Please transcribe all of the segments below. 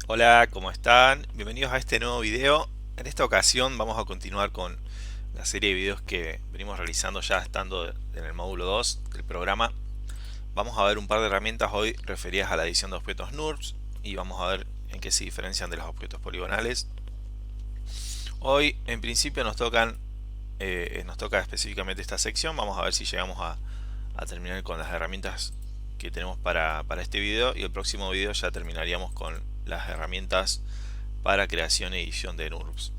Hola, ¿cómo están? Bienvenidos a este nuevo video. En esta ocasión vamos a continuar con la serie de videos que venimos realizando ya estando en el módulo 2 del programa. Vamos a ver un par de herramientas hoy referidas a la edición de objetos NURBS y vamos a ver en qué se diferencian de los objetos poligonales. Hoy en principio nos toca específicamente esta sección. Vamos a ver si llegamos a terminar con las herramientas que tenemos para este video, y el próximo video ya terminaríamos con las herramientas para creación y edición de NURBS.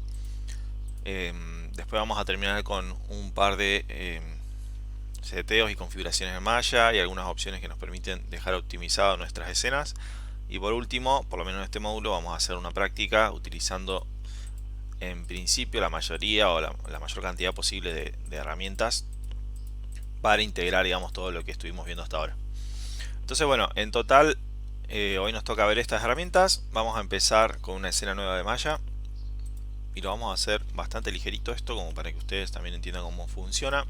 Después vamos a terminar con un par de seteos y configuraciones de malla y algunas opciones que nos permiten dejar optimizadas nuestras escenas. Y por último, por lo menos en este módulo, vamos a hacer una práctica utilizando en principio la mayoría o la mayor cantidad posible de herramientas para integrar, digamos, todo lo que estuvimos viendo hasta ahora. Entonces, bueno, en total hoy nos toca ver estas herramientas. Vamos a empezar con una escena nueva de malla y lo vamos a hacer bastante ligerito esto, como para que ustedes también entiendan cómo funciona.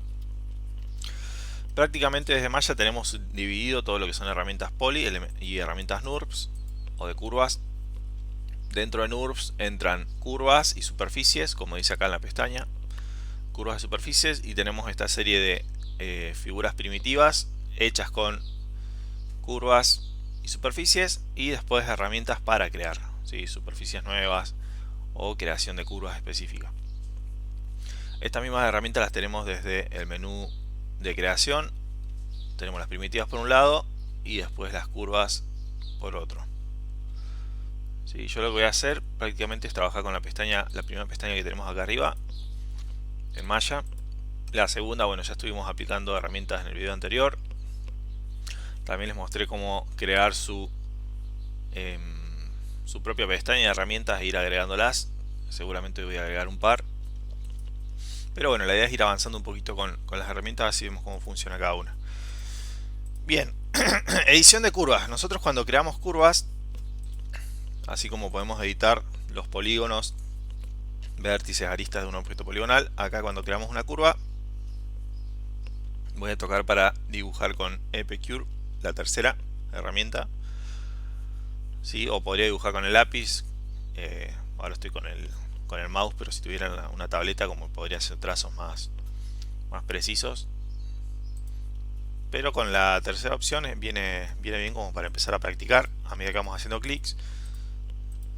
Prácticamente desde malla tenemos dividido todo lo que son herramientas poly y herramientas NURBS o de curvas. Dentro de NURBS entran curvas y superficies, como dice acá en la pestaña, curvas y superficies, y tenemos esta serie de figuras primitivas hechas con curvas y superficies, y después herramientas para crear, ¿sí? Superficies nuevas o creación de curvas específicas. Estas mismas herramientas las tenemos desde el menú de creación. Tenemos las primitivas por un lado y después las curvas por otro. ¿Sí? Yo lo que voy a hacer prácticamente es trabajar con la primera pestaña que tenemos acá arriba, en malla. La segunda, bueno, ya estuvimos aplicando herramientas en el video anterior. También les mostré cómo crear su propia pestaña de herramientas e ir agregándolas. Seguramente voy a agregar un par. Pero bueno, la idea es ir avanzando un poquito con las herramientas, así vemos cómo funciona cada una. Bien, edición de curvas. Nosotros cuando creamos curvas, así como podemos editar los polígonos, vértices, aristas de un objeto poligonal, acá cuando creamos una curva, voy a tocar para dibujar con Epicure, la tercera herramienta. ¿Sí? O podría dibujar con el lápiz. Ahora estoy con el mouse, pero si tuviera una tableta, como podría hacer trazos más precisos. Pero con la tercera opción viene bien como para empezar a practicar. A medida que vamos haciendo clics,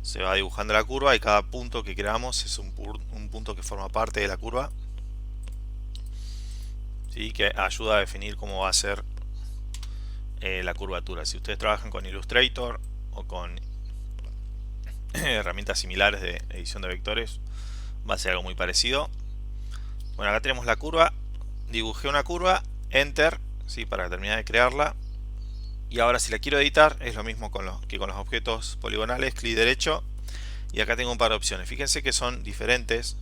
se va dibujando la curva y cada punto que creamos es un punto que forma parte de la curva, ¿sí? Que ayuda a definir cómo va a ser la curvatura. Si ustedes trabajan con Illustrator o con herramientas similares de edición de vectores, va a ser algo muy parecido. Bueno, acá tenemos la curva. Dibujé una curva, Enter, ¿sí? Para terminar de crearla. Y ahora si la quiero editar es lo mismo que con los objetos poligonales, clic derecho, y acá tengo un par de opciones. Fíjense que son diferentes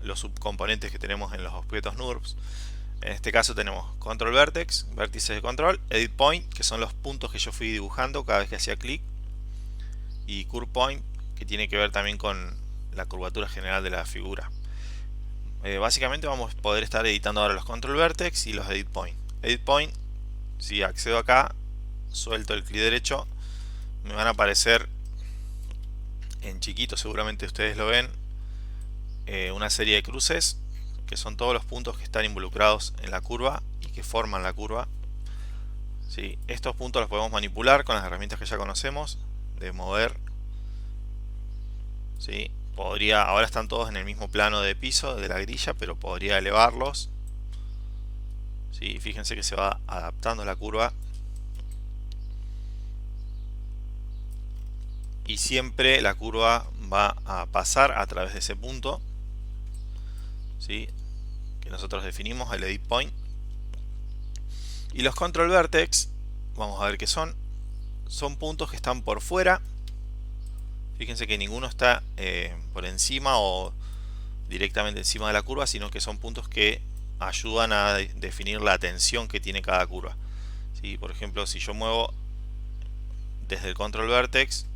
los subcomponentes que tenemos en los objetos NURBS. En este caso tenemos Control Vertex, vértices de control, Edit Point, que son los puntos que yo fui dibujando cada vez que hacía clic, y Curve Point, que tiene que ver también con la curvatura general de la figura. Básicamente vamos a poder estar editando ahora los Control Vertex y los Edit Point. Edit Point, si accedo acá, suelto el clic derecho, me van a aparecer en chiquito, seguramente ustedes lo ven, una serie de cruces que son todos los puntos que están involucrados en la curva y que forman la curva. ¿Sí? Estos puntos los podemos manipular con las herramientas que ya conocemos de mover. ¿Sí? Ahora están todos en el mismo plano de piso de la grilla, pero podría elevarlos. ¿Sí? Fíjense que se va adaptando la curva y siempre la curva va a pasar a través de ese punto, ¿sí? Que nosotros definimos, el Edit Point. Y los Control Vertex, vamos a ver qué son puntos que están por fuera. Fíjense que ninguno está por encima o directamente encima de la curva, sino que son puntos que ayudan a definir la tensión que tiene cada curva. ¿Sí? Por ejemplo, si yo muevo desde el Control Vertex,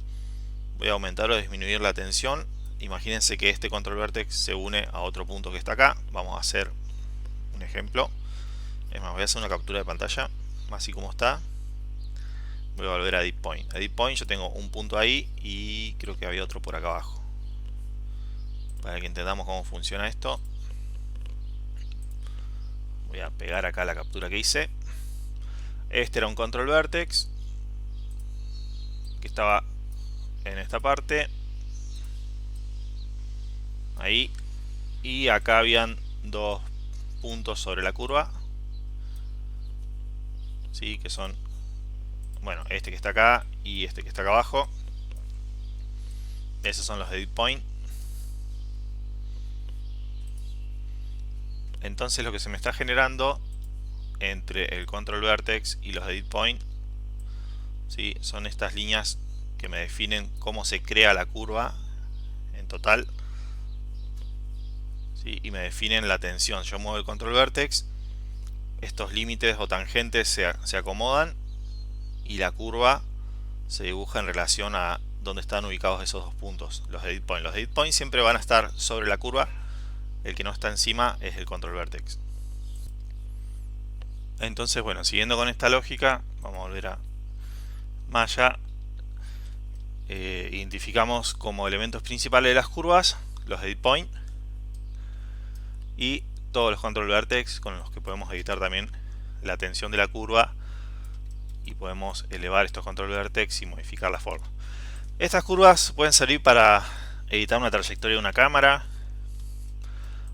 voy a aumentar o disminuir la tensión. Imagínense que este Control Vertex se une a otro punto que está acá. Vamos a hacer un ejemplo. Es más, voy a hacer una captura de pantalla, así como está. voy a volver a Edit Point. Edit Point, yo tengo un punto ahí y creo que había otro por acá abajo. Para que entendamos cómo funciona esto, voy a pegar acá la captura que hice. Este era un control vertex que estaba en esta parte, ahí, y acá habían dos puntos sobre la curva, ¿sí? Que son, bueno, este que está acá y este que está acá abajo. Esos son los edit point. Entonces lo que se me está generando entre el control vertex y los edit point, ¿sí? Son estas líneas que me definen cómo se crea la curva en total, ¿sí? Y me definen la tensión. Yo muevo el control vertex, estos límites o tangentes se acomodan y la curva se dibuja en relación a dónde están ubicados esos dos puntos, los edit point. Los edit point siempre van a estar sobre la curva, el que no está encima es el control vertex. Entonces, bueno, siguiendo con esta lógica, vamos a volver a Maya. Identificamos como elementos principales de las curvas los edit point y todos los control vertex, con los que podemos editar también la tensión de la curva y podemos elevar estos control vertex y modificar la forma. Estas curvas pueden servir para editar una trayectoria de una cámara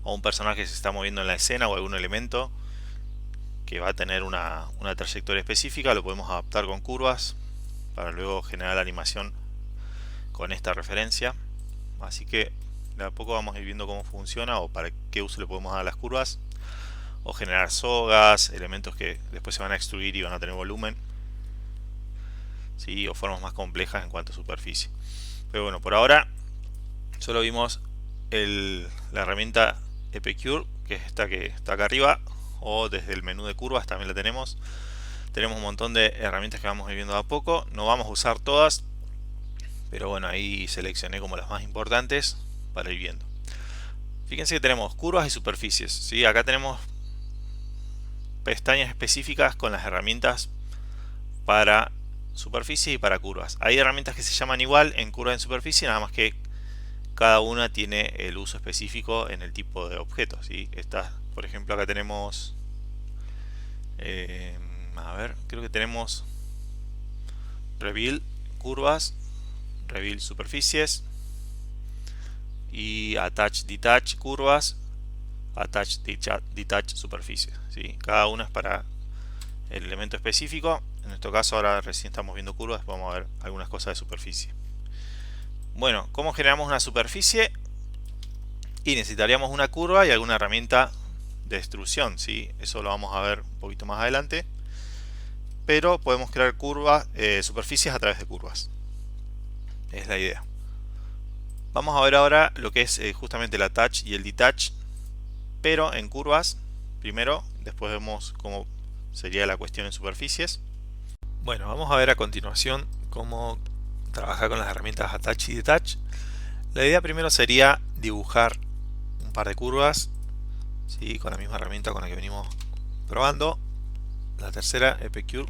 o un personaje que se está moviendo en la escena o algún elemento que va a tener una trayectoria específica. Lo podemos adaptar con curvas para luego generar la animación con esta referencia. Así que de a poco vamos a ir viendo cómo funciona o para qué uso le podemos dar a las curvas, o generar sogas, elementos que después se van a extruir y van a tener volumen, ¿sí? O formas más complejas en cuanto a superficie. Pero bueno, por ahora solo vimos la herramienta Epicure, que es esta que está acá arriba, o desde el menú de curvas también la tenemos. Tenemos un montón de herramientas que vamos a ir viendo de a poco. No vamos a usar todas, pero bueno, ahí seleccioné como las más importantes para ir viendo. Fíjense que tenemos curvas y superficies, ¿sí? Acá tenemos pestañas específicas con las herramientas para superficie y para curvas. Hay herramientas que se llaman igual en curva y en superficie, nada más que cada una tiene el uso específico en el tipo de objeto, ¿sí? Esta, por ejemplo, acá tenemos a ver, creo que tenemos reveal curvas, reveal superficies y attach detach curvas, attach detach superficies, ¿sí? Cada una es para el elemento específico. En nuestro caso ahora recién estamos viendo curvas, vamos a ver algunas cosas de superficie. Bueno, ¿cómo generamos una superficie? Y necesitaríamos una curva y alguna herramienta de extrusión, ¿sí? Eso lo vamos a ver un poquito más adelante. Pero podemos crear curvas, superficies a través de curvas. Es la idea. Vamos a ver ahora lo que es justamente el attach y el detach, pero en curvas primero, después vemos cómo sería la cuestión en superficies. Bueno, vamos a ver a continuación cómo trabajar con las herramientas attach y detach. La idea primero sería dibujar un par de curvas, ¿sí? Con la misma herramienta con la que venimos probando. La tercera, Epicure.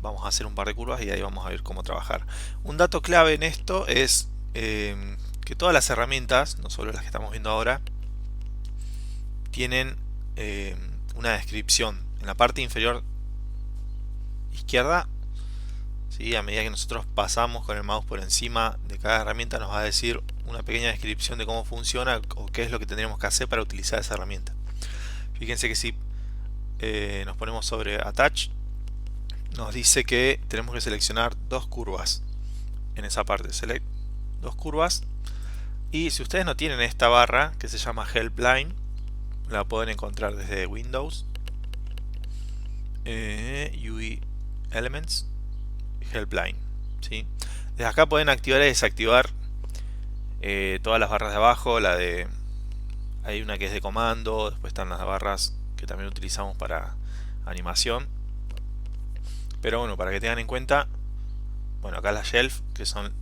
Vamos a hacer un par de curvas y ahí vamos a ver cómo trabajar. Un dato clave en esto es que todas las herramientas, no solo las que estamos viendo ahora, tienen una descripción en la parte inferior izquierda, ¿sí? A medida que nosotros pasamos con el mouse por encima de cada herramienta, nos va a decir una pequeña descripción de cómo funciona o qué es lo que tendremos que hacer para utilizar esa herramienta. Fíjense que si nos ponemos sobre attach, nos dice que tenemos que seleccionar dos curvas en esa parte. Select dos curvas, y si ustedes no tienen esta barra que se llama help line, la pueden encontrar desde Windows, UI Elements, help line, ¿sí? Desde acá pueden activar y desactivar todas las barras de abajo. Hay una que es de comando, después están las barras que también utilizamos para animación. Pero bueno, para que tengan en cuenta, bueno, acá la shelf, que son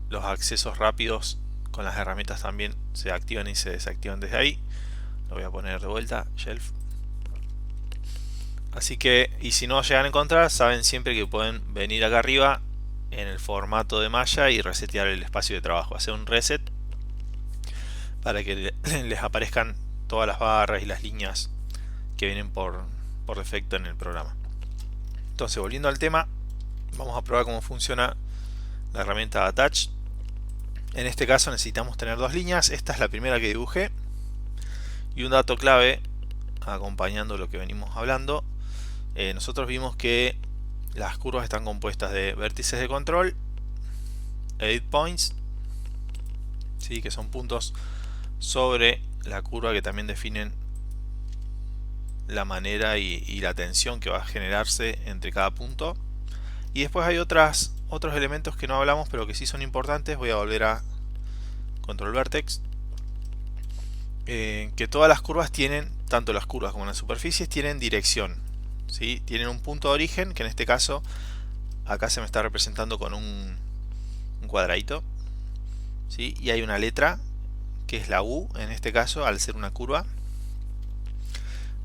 los accesos rápidos con las herramientas, también se activan y se desactivan desde ahí. Lo voy a poner de vuelta, shelf. Así que, y si no llegan a encontrar, saben siempre que pueden venir acá arriba en el formato de malla y resetear el espacio de trabajo, hacer un reset para que les aparezcan todas las barras y las líneas que vienen por defecto en el programa. Entonces, volviendo al tema, vamos a probar cómo funciona la herramienta Attach. En este caso necesitamos tener dos líneas. Esta es la primera que dibujé, y un dato clave acompañando lo que venimos hablando. Nosotros vimos que las curvas están compuestas de vértices de control, edit points, ¿sí? Que son puntos sobre la curva que también definen la manera y la tensión que va a generarse entre cada punto. Y después hay otros elementos que no hablamos pero que sí son importantes. Voy a volver a control vertex. Que todas las curvas tienen, tanto las curvas como las superficies, tienen dirección, ¿sí? Tienen un punto de origen, que en este caso acá se me está representando con un cuadradito, ¿sí? Y hay una letra que es la U en este caso, al ser una curva.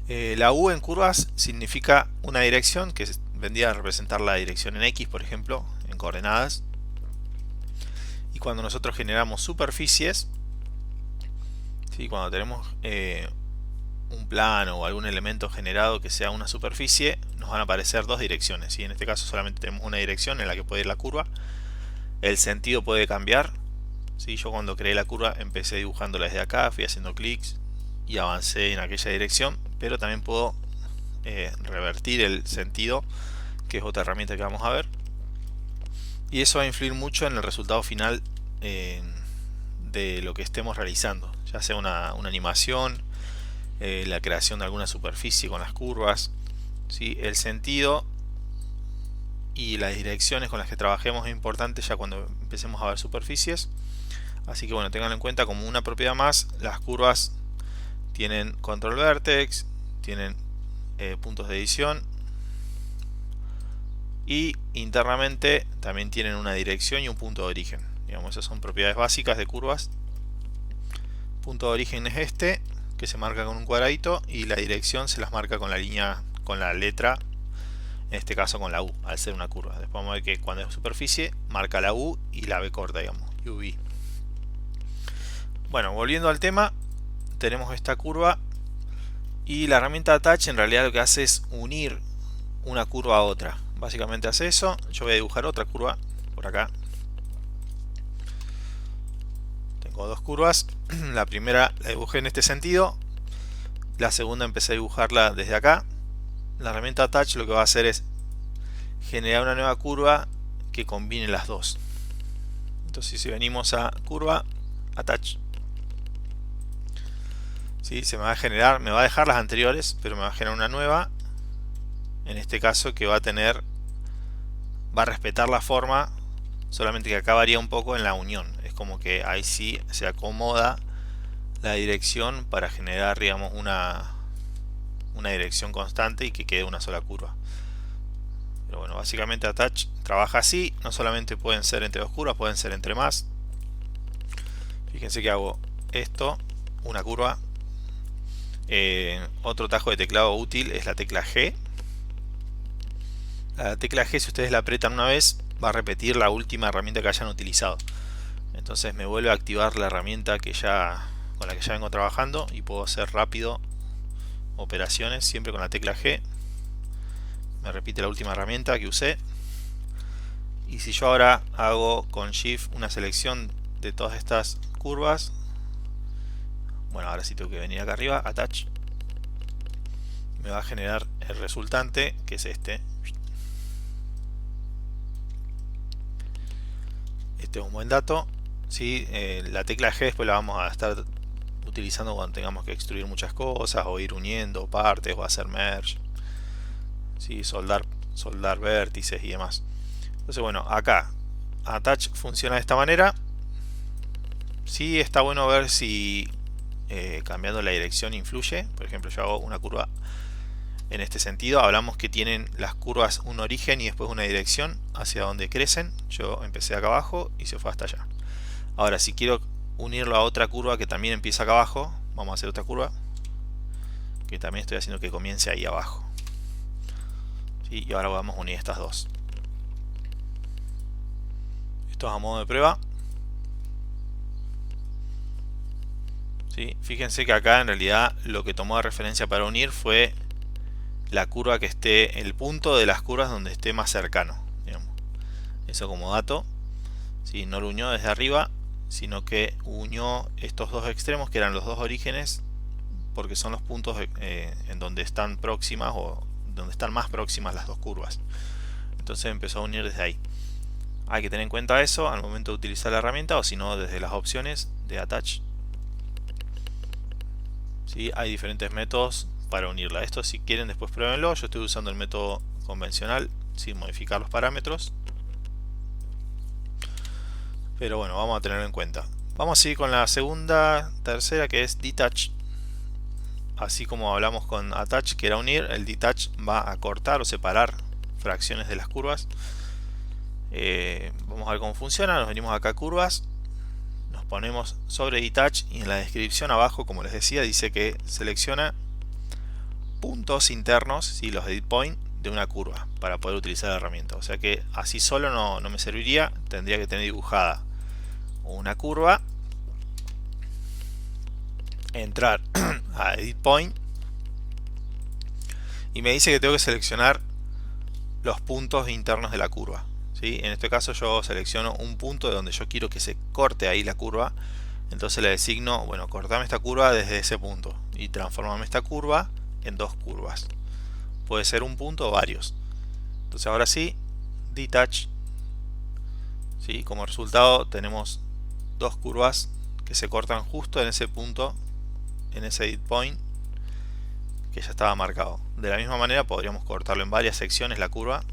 La U en curvas significa una dirección, que vendría a representar la dirección en X, por ejemplo, en coordenadas. Y cuando nosotros generamos superficies, ¿sí? Cuando tenemos un plano o algún elemento generado que sea una superficie, nos van a aparecer dos direcciones, ¿sí? En este caso solamente tenemos una dirección en la que puede ir la curva. El sentido puede cambiar, ¿sí? Yo cuando creé la curva empecé dibujándola desde acá, fui haciendo clics y avancé en aquella dirección, pero también puedo revertir el sentido, que es otra herramienta que vamos a ver, y eso va a influir mucho en el resultado final de lo que estemos realizando, ya sea una animación, la creación de alguna superficie con las curvas, ¿sí? El sentido y las direcciones con las que trabajemos es importante ya cuando empecemos a ver superficies. Así que bueno, tenganlo en cuenta como una propiedad más. Las curvas tienen control vertex, tienen puntos de edición, y internamente también tienen una dirección y un punto de origen. Digamos, esas son propiedades básicas de curvas. Punto de origen es este, que se marca con un cuadradito, y la dirección se las marca con la línea, con la letra, en este caso con la U, al ser una curva. Después vamos a ver que cuando es superficie, marca la U y la B corta, digamos, UV. Bueno, volviendo al tema, tenemos esta curva, y la herramienta Attach en realidad lo que hace es unir una curva a otra. Básicamente hace eso. Yo voy a dibujar otra curva por acá. Tengo dos curvas. La primera la dibujé en este sentido, la segunda empecé a dibujarla desde acá. La herramienta Attach lo que va a hacer es generar una nueva curva que combine las dos. Entonces si venimos a curva, Attach, ¿sí? Se me va a generar, me va a dejar las anteriores, pero me va a generar una nueva, en este caso que va a respetar la forma, solamente que acá varía un poco en la unión. Es como que ahí sí se acomoda la dirección para generar, digamos, una dirección constante y que quede una sola curva. Pero bueno, básicamente Attach trabaja así. No solamente pueden ser entre dos curvas, pueden ser entre más. Fíjense que hago esto, una curva. Otro tajo de teclado útil es la tecla G. La tecla G, si ustedes la aprietan una vez, va a repetir la última herramienta que hayan utilizado. Entonces me vuelve a activar la herramienta con la que ya vengo trabajando, y puedo hacer rápido operaciones siempre con la tecla G. Me repite la última herramienta que usé. Y si yo ahora hago con Shift una selección de todas estas curvas, bueno, ahora sí tengo que venir acá arriba, Attach, me va a generar el resultante, que es este. Este es un buen dato, ¿sí? La tecla G después la vamos a estar utilizando cuando tengamos que extruir muchas cosas, o ir uniendo partes, o hacer merge, ¿sí? soldar vértices y demás. Entonces bueno, acá Attach funciona de esta manera. Sí está bueno ver si cambiando la dirección influye. Por ejemplo, yo hago una curva en este sentido. Hablamos que tienen las curvas un origen y después una dirección hacia donde crecen. Yo empecé acá abajo y se fue hasta allá. Ahora, si quiero unirlo a otra curva que también empieza acá abajo, vamos a hacer otra curva que también estoy haciendo que comience ahí abajo. ¿sí? Y ahora vamos a unir estas dos. Esto es a modo de prueba. ¿Sí? Fíjense que acá en realidad lo que tomó de referencia para unir fue la curva que esté, el punto de las curvas donde esté más cercano, digamos. Eso como dato. ¿Sí? No lo unió desde arriba, sino que unió estos dos extremos que eran los dos orígenes, porque son los puntos en donde están próximas o donde están más próximas las dos curvas. Entonces empezó a unir desde ahí. Hay que tener en cuenta eso al momento de utilizar la herramienta, o si no desde las opciones de Attach. ¿Sí? Hay diferentes métodos para unirla. Esto, si quieren, después pruébenlo. Yo estoy usando el método convencional sin modificar los parámetros, pero bueno, vamos a tenerlo en cuenta. Vamos a seguir con la segunda, tercera, que es Detach. Así como hablamos con Attach, que era unir, el Detach va a cortar o separar fracciones de las curvas. Vamos a ver cómo funciona. Nos venimos acá a curvas, nos ponemos sobre Detach y en la descripción abajo, como les decía, dice que selecciona puntos internos, ¿sí? Los edit point de una curva para poder utilizar la herramienta. O sea que así solo no me serviría, tendría que tener dibujada una curva, entrar a edit point y me dice que tengo que seleccionar los puntos internos de la curva, ¿sí? En este caso yo selecciono un punto de donde yo quiero que se corte ahí la curva. Entonces le designo, bueno, cortame esta curva desde ese punto y transformame esta curva en dos curvas. Puede ser un punto o varios. Entonces ahora sí, Detach, ¿sí? Como resultado tenemos dos curvas que se cortan justo en ese punto, en ese edit point que ya estaba marcado. De la misma manera podríamos cortarlo en varias secciones la curva,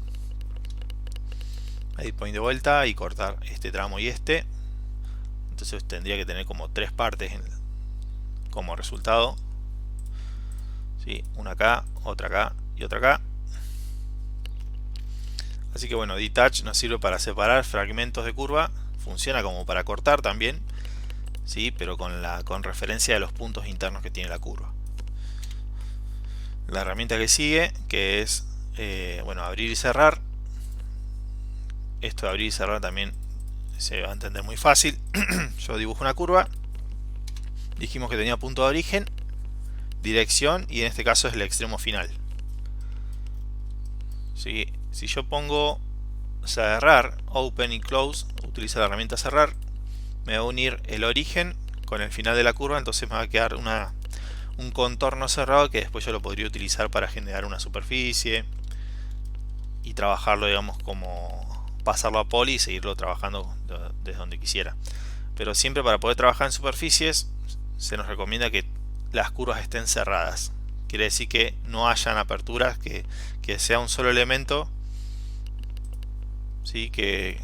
edit point de vuelta y cortar este tramo y este. Entonces tendría que tener como tres partes como resultado, ¿sí? Una acá, otra acá y otra acá. Así que bueno, Detach nos sirve para separar fragmentos de curva, funciona como para cortar también, ¿sí? Pero con referencia a los puntos internos que tiene la curva. La herramienta que sigue, que es bueno, abrir y cerrar. Esto de abrir y cerrar también se va a entender muy fácil. Yo dibujo una curva, dijimos que tenía punto de origen, dirección y en este caso es el extremo final. ¿Sí? Si yo pongo cerrar, open y close, utiliza la herramienta cerrar, me va a unir el origen con el final de la curva, entonces me va a quedar un contorno cerrado que después yo lo podría utilizar para generar una superficie y trabajarlo, digamos, como pasarlo a poly y seguirlo trabajando desde donde quisiera. Pero siempre para poder trabajar en superficies se nos recomienda que las curvas estén cerradas. Quiere decir que no hayan aperturas, que sea un solo elemento, ¿sí? Que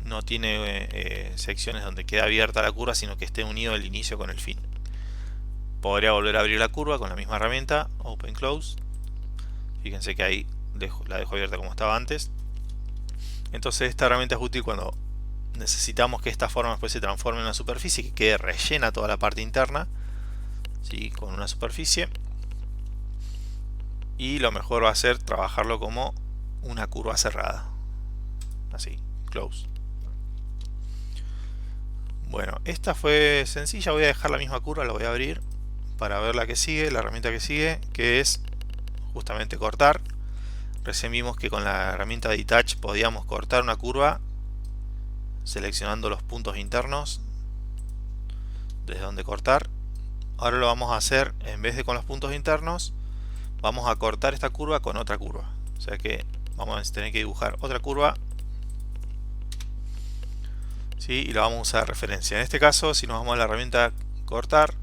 no tiene secciones donde queda abierta la curva, sino que esté unido el inicio con el fin. Podría volver a abrir la curva con la misma herramienta, Open Close. Fíjense que ahí la dejo abierta como estaba antes. Entonces esta herramienta es útil cuando necesitamos que esta forma después se transforme en una superficie, que quede rellena toda la parte interna, ¿sí? Con una superficie. Y lo mejor va a ser trabajarlo como una curva cerrada. Así, Close. Bueno, esta fue sencilla. Voy a dejar la misma curva, la voy a abrir para ver la que sigue, la herramienta que sigue, que es justamente cortar. Recién vimos que con la herramienta de Detach podíamos cortar una curva seleccionando los puntos internos desde donde cortar. Ahora lo vamos a hacer, en vez de con los puntos internos, vamos a cortar esta curva con otra curva. O sea que vamos a tener que dibujar otra curva, ¿sí? Y la vamos a usar de referencia. En este caso, si nos vamos a la herramienta cortar,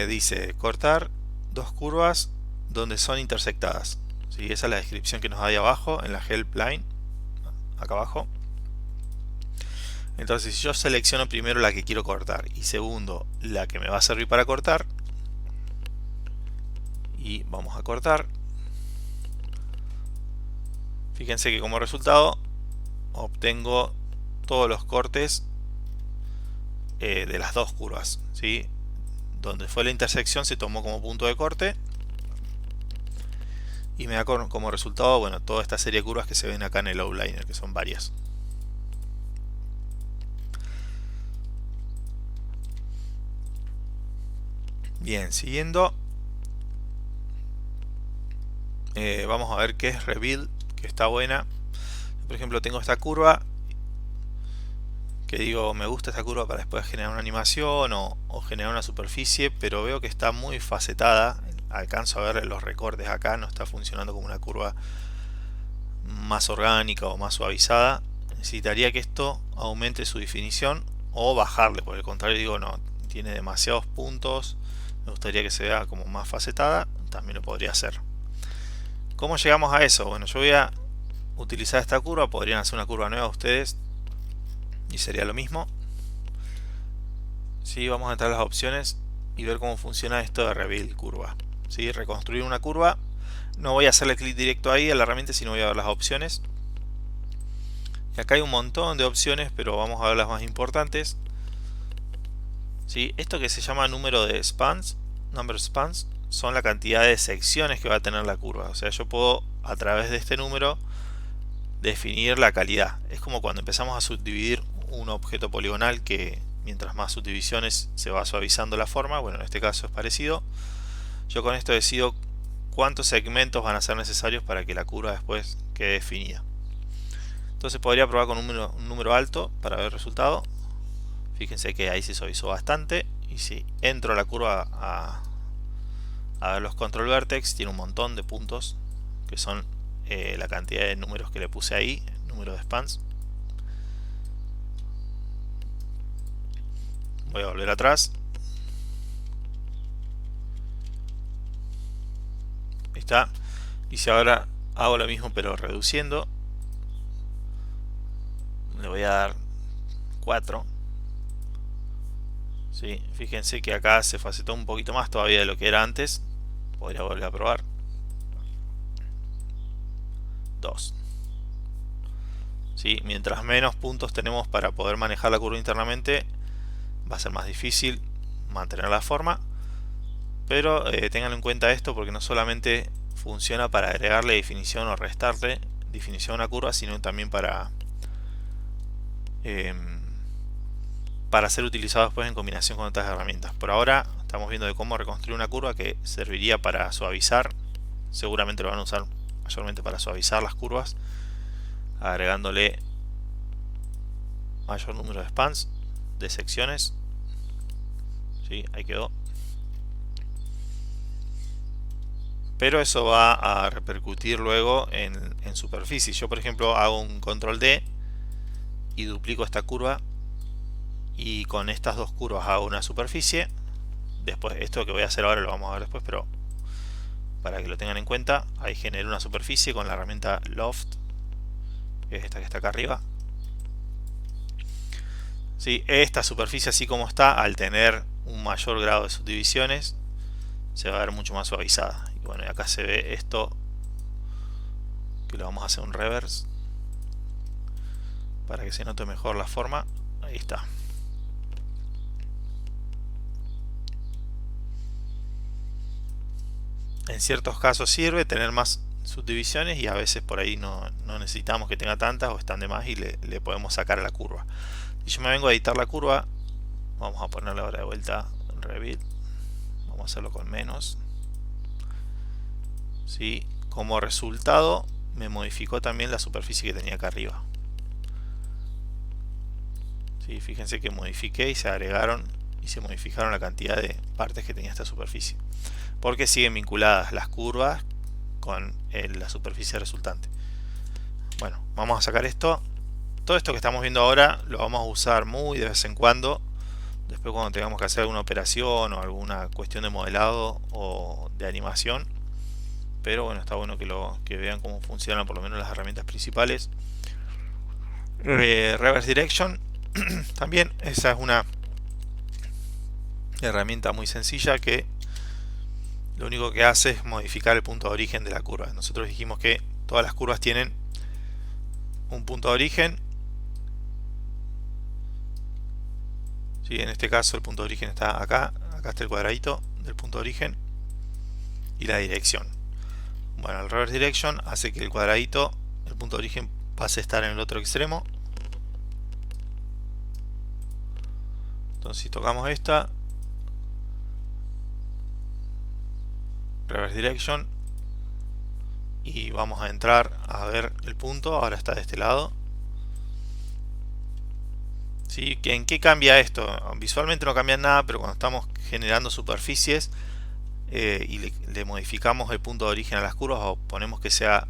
dice cortar dos curvas donde son intersectadas, ¿sí? Esa es la descripción que nos da ahí abajo en la help line, acá abajo. Entonces, si yo selecciono primero la que quiero cortar y segundo la que me va a servir para cortar, y vamos a cortar, fíjense que como resultado obtengo todos los cortes de las dos curvas, ¿sí? Donde fue la intersección se tomó como punto de corte y me da como resultado, bueno, toda esta serie de curvas que se ven acá en el outliner, que son varias. Bien, siguiendo, vamos a ver qué es Rebuild, que está buena. Por ejemplo, tengo esta curva que digo, me gusta esta curva para después generar una animación o generar una superficie, pero veo que está muy facetada. Alcanzo a ver los recortes acá, no está funcionando como una curva más orgánica o más suavizada. Necesitaría que esto aumente su definición o bajarle, por el contrario digo, no, tiene demasiados puntos, me gustaría que se vea como más facetada, también lo podría hacer. ¿Cómo llegamos a eso? Bueno, yo voy a utilizar esta curva, podrían hacer una curva nueva ustedes y sería lo mismo. Sí, vamos a entrar a las opciones y ver cómo funciona esto de Rebuild curva. ¿Sí? Reconstruir una curva. No voy a hacerle clic directo ahí a la herramienta, sino voy a ver las opciones. Y acá hay un montón de opciones, pero vamos a ver las más importantes. ¿Sí? Esto que se llama número de spans, number spans, son la cantidad de secciones que va a tener la curva. O sea, yo puedo a través de este número definir la calidad. Es como cuando empezamos a subdividir un objeto poligonal que mientras más subdivisiones se va suavizando la forma. Bueno, en este caso es parecido. Yo con esto decido cuántos segmentos van a ser necesarios para que la curva después quede definida. Entonces podría probar con un número alto para ver el resultado. Fíjense que ahí se suavizó bastante. Y si entro a la curva a ver los control vertex, tiene un montón de puntos que son la cantidad de números que le puse ahí, número de spans. Voy a volver atrás. Ahí está. Y si ahora hago lo mismo pero reduciendo, le voy a dar 4. ¿Sí? Fíjense que acá se facetó un poquito más todavía de lo que era antes. Podría volver a probar. 2. ¿Sí? Mientras menos puntos tenemos para poder manejar la curva internamente, va a ser más difícil mantener la forma. Pero tengan en cuenta esto porque no solamente funciona para agregarle definición o restarle definición a una curva, sino también para ser utilizado después en combinación con otras herramientas. Por ahora estamos viendo de cómo reconstruir una curva que serviría para suavizar. Seguramente lo van a usar mayormente para suavizar las curvas, agregándole mayor número de spans, de secciones. ¿Sí? Ahí quedó. Pero eso va a repercutir luego en superficie. Yo por ejemplo hago un control D y duplico esta curva y con estas dos curvas hago una superficie. Después, esto que voy a hacer ahora lo vamos a ver después, pero para que lo tengan en cuenta, ahí generé una superficie con la herramienta Loft, que es esta que está acá arriba. ¿Sí? Esta superficie así como está, al tener un mayor grado de subdivisiones, se va a ver mucho más suavizada. Y bueno, acá se ve esto, que lo vamos a hacer un reverse para que se note mejor la forma. Ahí está. En ciertos casos sirve tener más subdivisiones y a veces por ahí no necesitamos que tenga tantas o están de más y le podemos sacar a la curva. Si yo me vengo a editar la curva, vamos a ponerle ahora de vuelta Rebuild, vamos a hacerlo con menos. ¿Sí? Como resultado me modificó también la superficie que tenía acá arriba. ¿Sí? Fíjense que modifiqué y se agregaron y se modificaron la cantidad de partes que tenía esta superficie, porque siguen vinculadas las curvas con la superficie resultante. Bueno, vamos a sacar esto. Todo esto que estamos viendo ahora lo vamos a usar muy de vez en cuando. Después cuando tengamos que hacer alguna operación o alguna cuestión de modelado o de animación. Pero bueno, está bueno que vean cómo funcionan por lo menos las herramientas principales. Reverse Direction también, esa es una herramienta muy sencilla que lo único que hace es modificar el punto de origen de la curva. Nosotros dijimos que todas las curvas tienen un punto de origen. ¿Sí? En este caso el punto de origen está acá. Acá está el cuadradito del punto de origen y la dirección. Bueno, el reverse direction hace que el cuadradito, el punto de origen, pase a estar en el otro extremo. Entonces si tocamos esta, reverse direction, y vamos a entrar a ver el punto, ahora está de este lado. ¿Sí? ¿En qué cambia esto? Visualmente no cambia nada, pero cuando estamos generando superficies y le modificamos el punto de origen a las curvas o ponemos que sea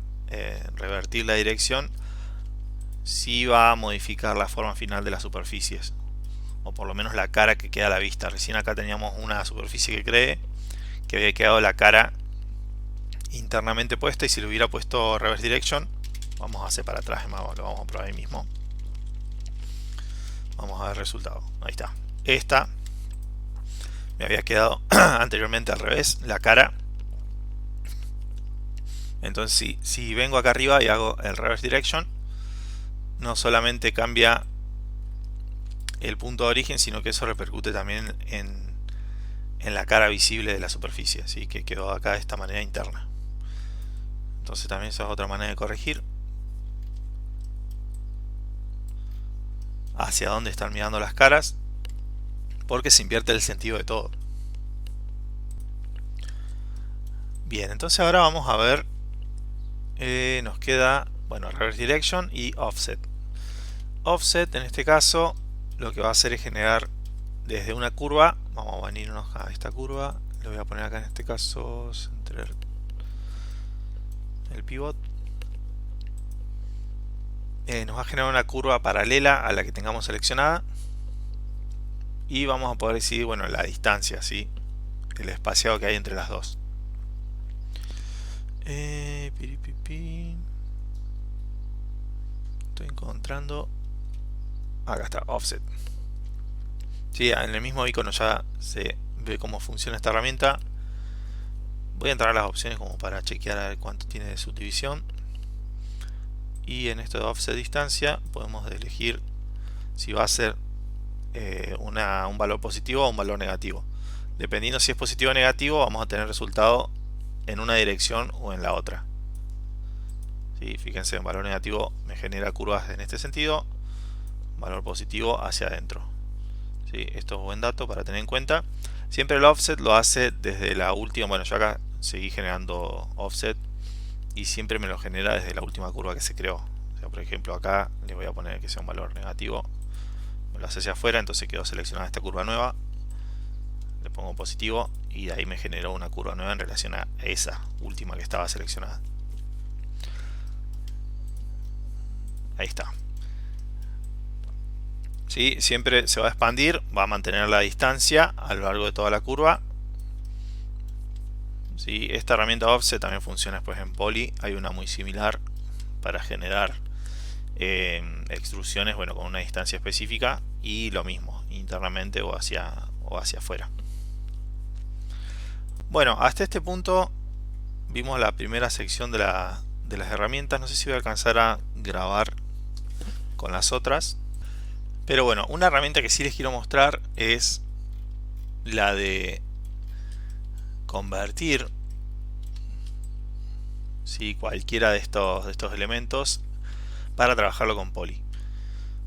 revertir la dirección, sí va a modificar la forma final de las superficies, o por lo menos la cara que queda a la vista. Recién acá teníamos una superficie que cree que había quedado la cara internamente puesta, y si le hubiera puesto reverse direction, vamos a hacer para atrás, lo vamos a probar ahí mismo. Vamos a ver el resultado. Ahí está. Esta me había quedado anteriormente al revés, la cara. Entonces si vengo acá arriba y hago el reverse direction, no solamente cambia el punto de origen, sino que eso repercute también en la cara visible de la superficie, así que quedó acá de esta manera interna. Entonces también esa es otra manera de corregir hacia dónde están mirando las caras, porque se invierte el sentido de todo. Bien, entonces ahora vamos a ver, nos queda, bueno, reverse direction y offset. Offset en este caso lo que va a hacer es generar desde una curva, vamos a venirnos a esta curva, le voy a poner acá en este caso centrar el pivot. Nos va a generar una curva paralela a la que tengamos seleccionada, y vamos a poder decidir, bueno, la distancia, ¿sí? El espaciado que hay entre las dos. Estoy encontrando, acá está, offset. Sí, en el mismo icono ya se ve cómo funciona esta herramienta. Voy a entrar a las opciones como para chequear a ver cuánto tiene de subdivisión, y en esto de offset distancia podemos elegir si va a ser un valor positivo o un valor negativo. Dependiendo si es positivo o negativo, vamos a tener resultado en una dirección o en la otra. ¿Sí? Fíjense, un valor negativo me genera curvas en este sentido, valor positivo hacia adentro. ¿Sí? Esto es buen dato para tener en cuenta. Siempre el offset lo hace desde la última, bueno, yo acá seguí generando offset y siempre me lo genera desde la última curva que se creó. O sea, por ejemplo, acá le voy a poner que sea un valor negativo, me lo hace hacia afuera, entonces quedó seleccionada esta curva nueva, le pongo positivo y de ahí me generó una curva nueva en relación a esa última que estaba seleccionada. Ahí está. ¿Sí? Siempre se va a expandir, va a mantener la distancia a lo largo de toda la curva. ¿Sí? Esta herramienta offset también funciona después en Poly, hay una muy similar para generar extrusiones, bueno, con una distancia específica, y lo mismo internamente o hacia afuera. Bueno, hasta este punto vimos la primera sección de las herramientas. No sé si voy a alcanzar a grabar con las otras, pero bueno, una herramienta que sí les quiero mostrar es la de convertir, ¿sí?, cualquiera de estos elementos para trabajarlo con Poly.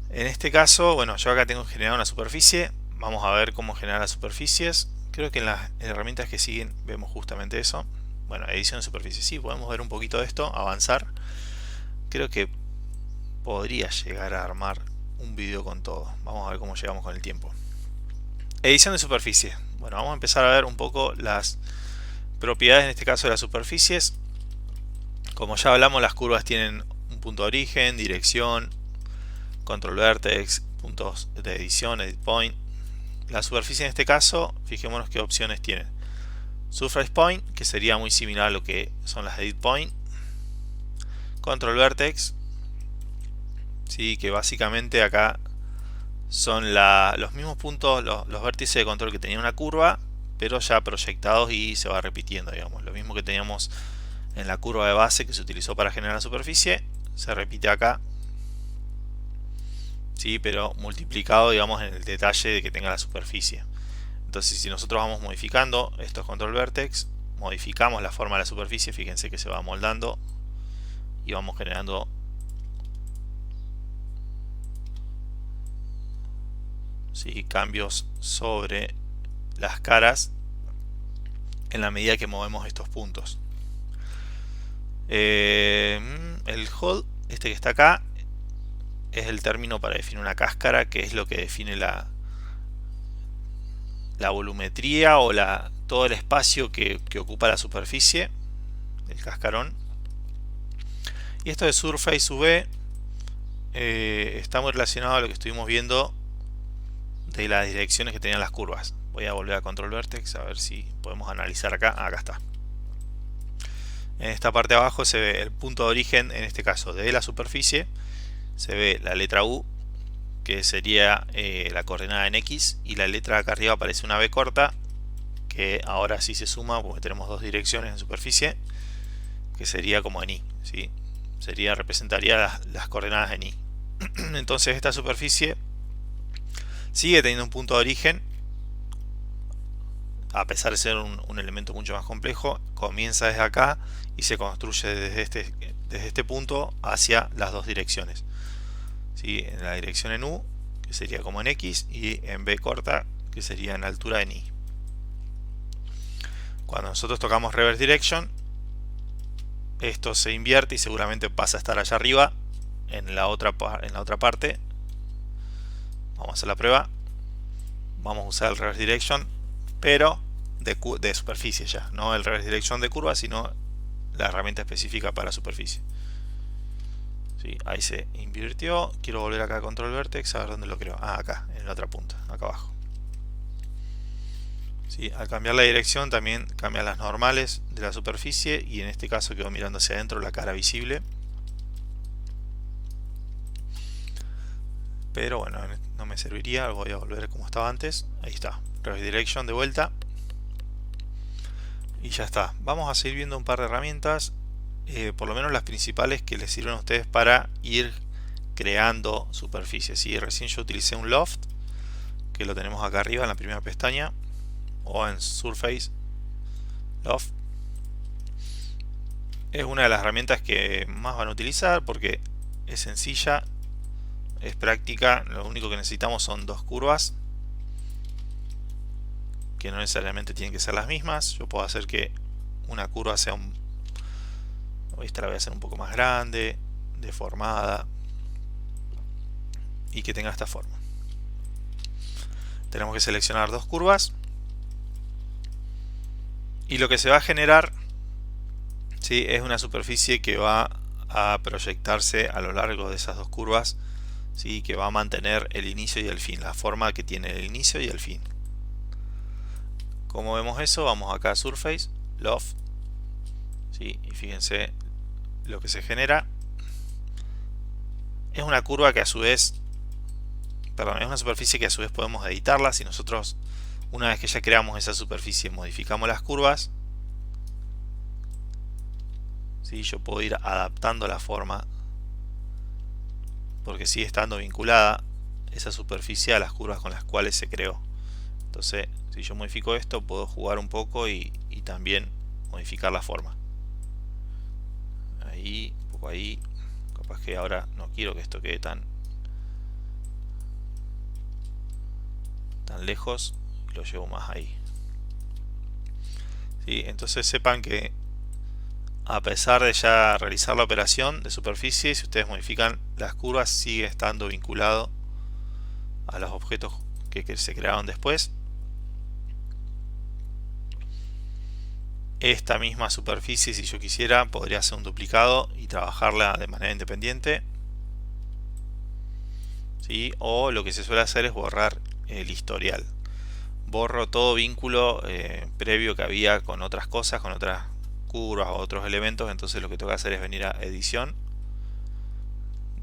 En este caso, bueno, yo acá tengo generado una superficie. Vamos a ver cómo generar las superficies. Creo que en las herramientas que siguen vemos justamente eso. Bueno, edición de superficie, sí, podemos ver un poquito de esto, avanzar. Creo que podría llegar a armar un video con todo. Vamos a ver cómo llegamos con el tiempo. Edición de superficie. Bueno, vamos a empezar a ver un poco las propiedades, en este caso, de las superficies. Como ya hablamos, las curvas tienen un punto de origen, dirección, control vertex, puntos de edición, edit point. La superficie en este caso, fijémonos qué opciones tiene. Surface point, que sería muy similar a lo que son las edit point. Control vertex, sí, que básicamente acá son los mismos puntos, los vértices de control que tenía una curva, pero ya proyectados y se va repitiendo, digamos. Lo mismo que teníamos en la curva de base que se utilizó para generar la superficie, se repite acá, sí, pero multiplicado, digamos, en el detalle de que tenga la superficie. Entonces, si nosotros vamos modificando estos control vertex, modificamos la forma de la superficie, fíjense que se va moldando y vamos generando cambios sobre las caras en la medida que movemos estos puntos. El hold, este que está acá, es el término para definir una cáscara, que es lo que define la volumetría o todo el espacio que ocupa la superficie, el cascarón. Y esto de Surface UV está muy relacionado a lo que estuvimos viendo de las direcciones que tenían las curvas. Voy a volver a Control Vertex a ver si podemos analizar acá. Acá está. En esta parte de abajo se ve el punto de origen, en este caso de la superficie. Se ve la letra U, que sería la coordenada en X, y la letra de acá arriba aparece una B corta, que ahora sí se suma porque tenemos dos direcciones en superficie, que sería como en Y, ¿sí? Representaría las coordenadas en Y. Entonces esta superficie sigue teniendo un punto de origen, a pesar de ser un elemento mucho más complejo. Comienza desde acá y se construye desde este punto hacia las dos direcciones, ¿sí? En la dirección en U, que sería como en X, y en B corta, que sería en altura en Y. Cuando nosotros tocamos Reverse Direction, esto se invierte y seguramente pasa a estar allá arriba en la otra parte. Vamos a hacer la prueba. Vamos a usar el Reverse Direction, pero de superficie ya, no el Reverse Direction de curva, sino la herramienta específica para superficie. ¿Sí? Ahí se invirtió. Quiero volver acá a Control Vertex a ver dónde lo creo. Acá, en la otra punta, acá abajo. ¿Sí? Al cambiar la dirección también cambian las normales de la superficie, y en este caso quedó mirando hacia adentro la cara visible. Pero bueno, no me serviría, voy a volver como estaba antes. Ahí está, Reverse Direction de vuelta. Y ya está. Vamos a seguir viendo un par de herramientas, por lo menos las principales que les sirven a ustedes para ir creando superficies. ¿Sí? Recién yo utilicé un Loft, que lo tenemos acá arriba en la primera pestaña, o en Surface Loft. Es una de las herramientas que más van a utilizar porque es sencilla, es práctica. Lo único que necesitamos son dos curvas, que no necesariamente tienen que ser las mismas. Yo puedo hacer que una curva sea esta la voy a hacer un poco más grande, deformada, y que tenga esta forma. Tenemos que seleccionar dos curvas, y lo que se va a generar, ¿sí? Es una superficie que va a proyectarse a lo largo de esas dos curvas, ¿sí? Que va a mantener el inicio y el fin, la forma que tiene el inicio y el fin. ¿Cómo vemos eso? Vamos acá a Surface, Loft, ¿sí? Y fíjense lo que se genera. Es una curva que a su vez, perdón, es una superficie que a su vez podemos editarla. Si nosotros, una vez que ya creamos esa superficie, modificamos las curvas, ¿sí? Yo puedo ir adaptando la forma, porque sigue estando vinculada esa superficie a las curvas con las cuales se creó. Entonces, si yo modifico esto, puedo jugar un poco y también modificar la forma. Ahí, un poco ahí. Capaz que ahora no quiero que esto quede tan lejos, lo llevo más ahí. ¿Sí? Entonces sepan que a pesar de ya realizar la operación de superficie, si ustedes modifican las curvas, sigue estando vinculado a los objetos que se crearon después. Esta misma superficie, si yo quisiera, podría hacer un duplicado y trabajarla de manera independiente, ¿sí? O lo que se suele hacer es borrar el historial. Borro todo vínculo previo que había con otras cosas, con otras curvas o otros elementos. Entonces lo que tengo que hacer es venir a edición,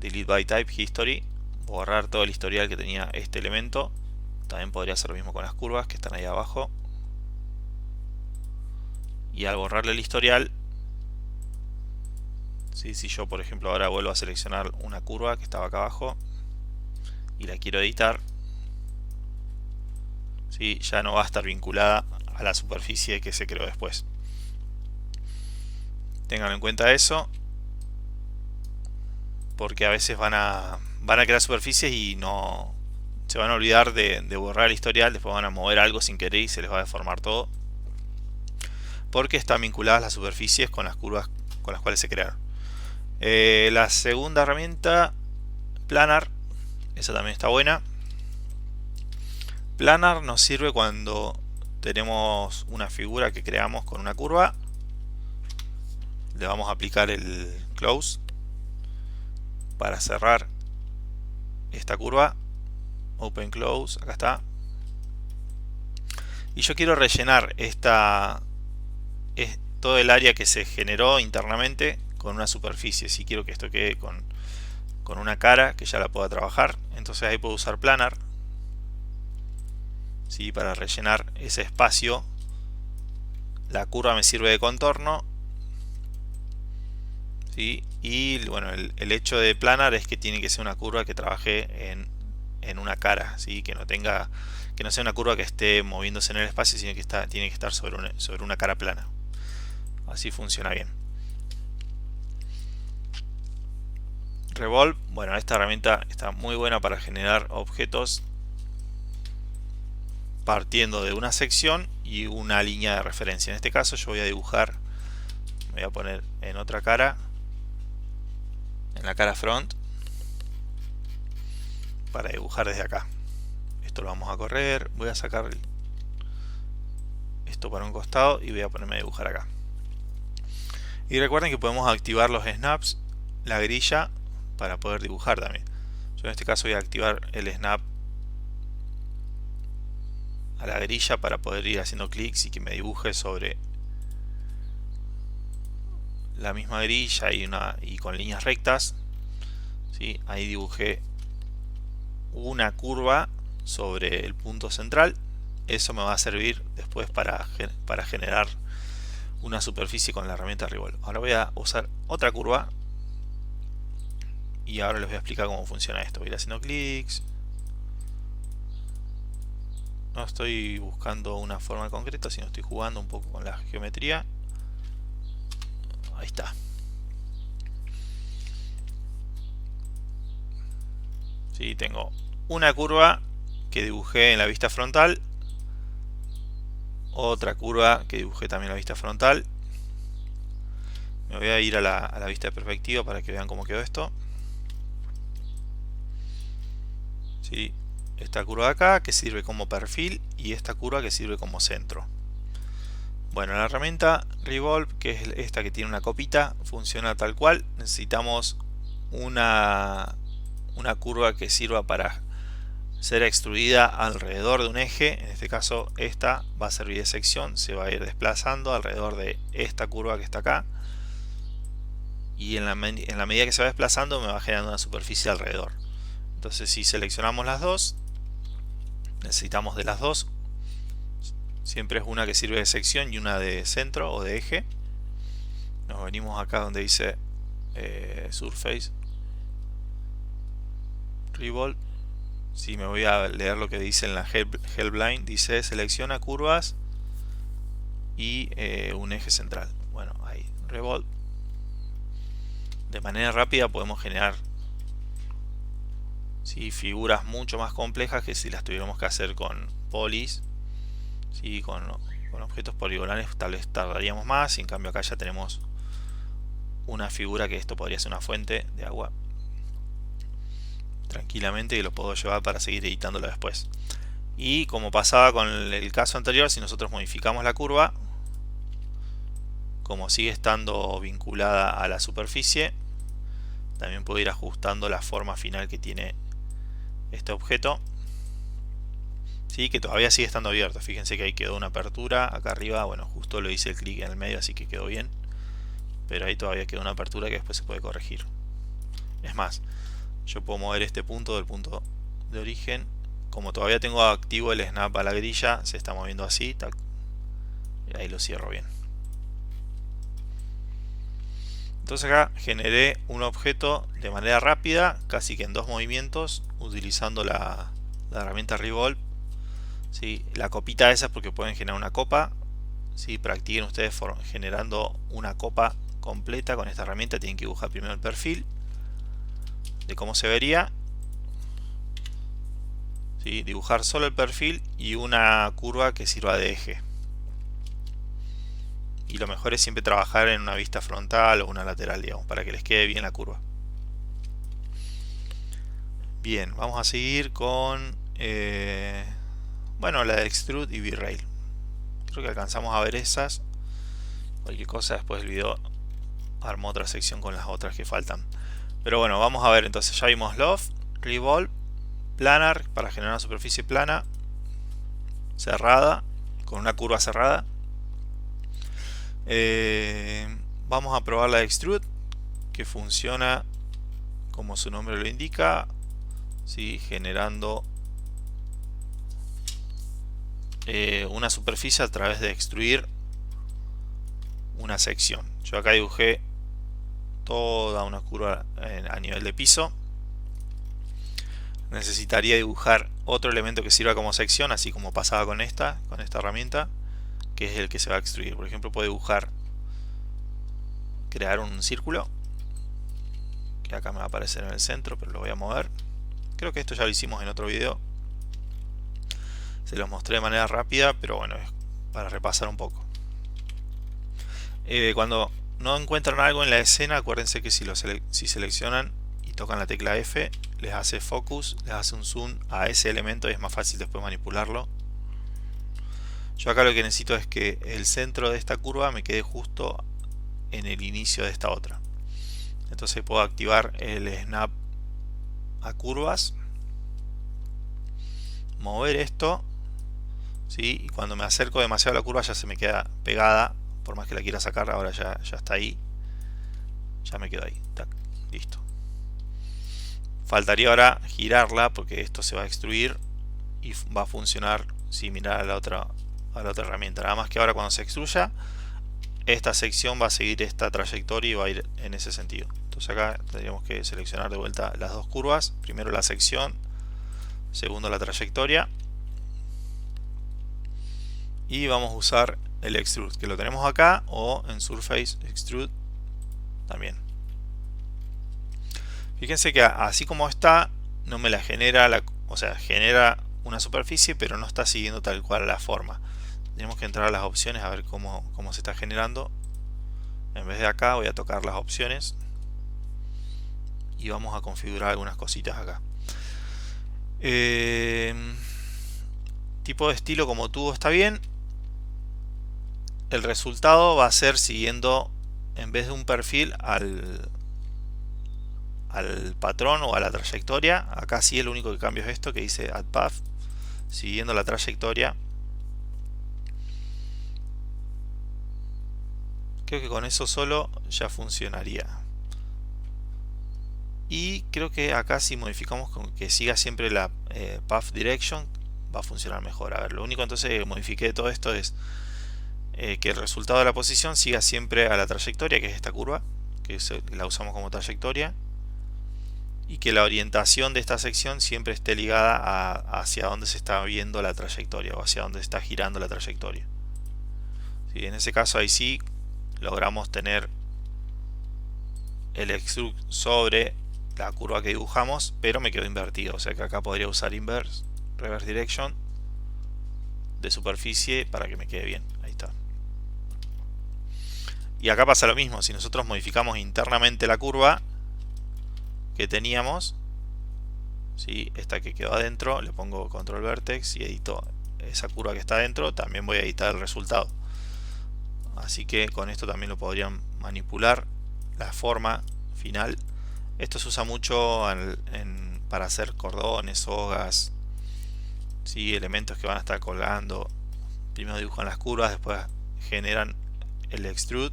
delete by type, history, borrar todo el historial que tenía este elemento. También podría hacer lo mismo con las curvas que están ahí abajo. Y al borrarle el historial, ¿sí? Si yo por ejemplo ahora vuelvo a seleccionar una curva que estaba acá abajo y la quiero editar, ¿sí? Ya no va a estar vinculada a la superficie que se creó después. Tengan en cuenta eso, porque a veces van a crear superficies y no se van a olvidar de borrar el historial. Después van a mover algo sin querer y se les va a deformar todo, porque están vinculadas las superficies con las curvas con las cuales se crearon. La segunda herramienta, Planar, esa también está buena. Planar nos sirve cuando tenemos una figura que creamos con una curva. Le vamos a aplicar el close para cerrar esta curva. Open close, acá está. Y yo quiero rellenar todo el área que se generó internamente con una superficie. Si quiero que esto quede con una cara que ya la pueda trabajar, entonces ahí puedo usar Planar, ¿sí? Para rellenar ese espacio. La curva me sirve de contorno, ¿sí? Y bueno, el hecho de Planar es que tiene que ser una curva que trabaje en una cara, ¿sí? Que no sea una curva que esté moviéndose en el espacio, sino que tiene que estar sobre una cara plana. Así funciona bien. Revolve, bueno, esta herramienta está muy buena para generar objetos partiendo de una sección y una línea de referencia. En este caso yo voy a dibujar, me voy a poner en otra cara, en la cara front, para dibujar desde acá. Esto lo vamos a correr, voy a sacar esto para un costado y voy a ponerme a dibujar acá. Y recuerden que podemos activar los snaps, la grilla, para poder dibujar también. Yo en este caso voy a activar el snap a la grilla para poder ir haciendo clics y que me dibuje sobre la misma grilla y con líneas rectas, ¿sí? Ahí dibujé una curva sobre el punto central. Eso me va a servir después para generar una superficie con la herramienta Revolve. Ahora voy a usar otra curva y ahora les voy a explicar cómo funciona esto. Voy a ir haciendo clics. No estoy buscando una forma concreta, sino estoy jugando un poco con la geometría. Ahí está. ¿Sí? Tengo una curva que dibujé en la vista frontal, otra curva que dibujé también en la vista frontal. Me voy a ir a la vista de perspectiva para que vean cómo quedó esto. ¿Sí? Esta curva de acá que sirve como perfil y esta curva que sirve como centro. Bueno, la herramienta Revolve, que es esta que tiene una copita, funciona tal cual. Necesitamos una curva que sirva para ser extruida alrededor de un eje. En este caso esta va a servir de sección, se va a ir desplazando alrededor de esta curva que está acá, y en la medida que se va desplazando me va generando una superficie alrededor. Entonces si seleccionamos las dos, necesitamos de las dos, siempre es una que sirve de sección y una de centro o de eje. Nos venimos acá donde dice Surface Revolve. Si me voy a leer lo que dice en la Helpline, dice selecciona curvas y un eje central. Bueno, ahí, Revolve. De manera rápida podemos generar, ¿sí?, figuras mucho más complejas que si las tuviéramos que hacer con polis, ¿sí? Con objetos poligonales tal vez tardaríamos más, y en cambio acá ya tenemos una figura que esto podría ser una fuente de agua tranquilamente, y lo puedo llevar para seguir editándolo después. Y como pasaba con el caso anterior, si nosotros modificamos la curva, como sigue estando vinculada a la superficie, también puedo ir ajustando la forma final que tiene este objeto, ¿sí? Que todavía sigue estando abierto. Fíjense que ahí quedó una apertura acá arriba. Bueno, justo lo hice el clic en el medio, así que quedó bien, pero ahí todavía quedó una apertura que después se puede corregir. Es más, yo puedo mover este punto del punto de origen. Como todavía tengo activo el snap a la grilla, se está moviendo así, tac, y ahí lo cierro bien. Entonces acá generé un objeto de manera rápida, casi que en dos movimientos, utilizando la herramienta Revolve, ¿sí? La copita esa es porque pueden generar una copa, ¿sí? Practiquen ustedes generando una copa completa con esta herramienta tienen que dibujar primero el perfil de cómo se vería. ¿Sí? Dibujar solo el perfil y una curva que sirva de eje. Y lo mejor es siempre trabajar en una vista frontal o una lateral, digamos, para que les quede bien la curva. Bien, vamos a seguir con bueno, la de Extrude y V-Rail. Creo que alcanzamos a ver esas. Cualquier cosa después del video armo otra sección con las otras que faltan. Pero bueno, vamos a ver. Entonces ya vimos Loft, Revolve, Planar para generar una superficie plana, cerrada, con una curva cerrada. Vamos a probar la de Extrude, que funciona como su nombre lo indica, ¿sí? Generando una superficie a través de extruir una sección. Yo acá dibujé toda una curva a nivel de piso. Necesitaría dibujar otro elemento que sirva como sección, así como pasaba con esta herramienta, que es el que se va a extruir. Por ejemplo, puedo dibujar, crear un círculo, que acá me va a aparecer en el centro, pero lo voy a mover. Creo que esto ya lo hicimos en otro video. Se los mostré de manera rápida, pero bueno, es para repasar un poco. Cuando no encuentran algo en la escena, acuérdense que si seleccionan y tocan la tecla F, les hace focus, les hace un zoom a ese elemento y es más fácil después manipularlo. Yo acá lo que necesito es que el centro de esta curva me quede justo en el inicio de esta otra. Entonces puedo activar el snap a curvas, mover esto, ¿sí? Y cuando me acerco demasiado a la curva ya se me queda pegada, por más que la quiera sacar, ahora ya está ahí, ya me quedo ahí. Tac, listo. Faltaría ahora girarla, porque esto se va a extruir y va a funcionar similar a la otra herramienta. Nada más que ahora cuando se extruya, esta sección va a seguir esta trayectoria y va a ir en ese sentido. Entonces acá tendríamos que seleccionar de vuelta las dos curvas, primero la sección, segundo la trayectoria, y vamos a usar el Extrude, que lo tenemos acá, o en Surface Extrude también. Fíjense que así como está, no me la genera, o sea, genera una superficie, pero no está siguiendo tal cual la forma. Tenemos que entrar a las opciones a ver cómo se está generando. En vez de acá voy a tocar las opciones y vamos a configurar algunas cositas acá. Tipo de estilo como tubo está bien. El resultado va a ser siguiendo, en vez de un perfil, al patrón o a la trayectoria. Acá sí el único que cambio es esto que dice Add Path, siguiendo la trayectoria. Creo que con eso solo ya funcionaría. Y creo que acá si modificamos con que siga siempre la Path Direction, va a funcionar mejor. A ver, lo único entonces que modifiqué de todo esto es que el resultado de la posición siga siempre a la trayectoria, que es esta curva, que la usamos como trayectoria, y que la orientación de esta sección siempre esté ligada hacia donde se está viendo la trayectoria o hacia donde está girando la trayectoria. ¿Sí? En ese caso ahí sí logramos tener el extrude sobre la curva que dibujamos, pero me quedó invertido, o sea que acá podría usar reverse direction de superficie para que me quede bien. Ahí está. Y acá pasa lo mismo, si nosotros modificamos internamente la curva que teníamos, ¿sí? Esta que quedó adentro, le pongo control vertex y edito esa curva que está adentro, también voy a editar el resultado. Así que con esto también lo podrían manipular la forma final. Esto se usa mucho para hacer cordones, sogas, ¿sí? Elementos que van a estar colgando. Primero dibujan las curvas, después generan el extrude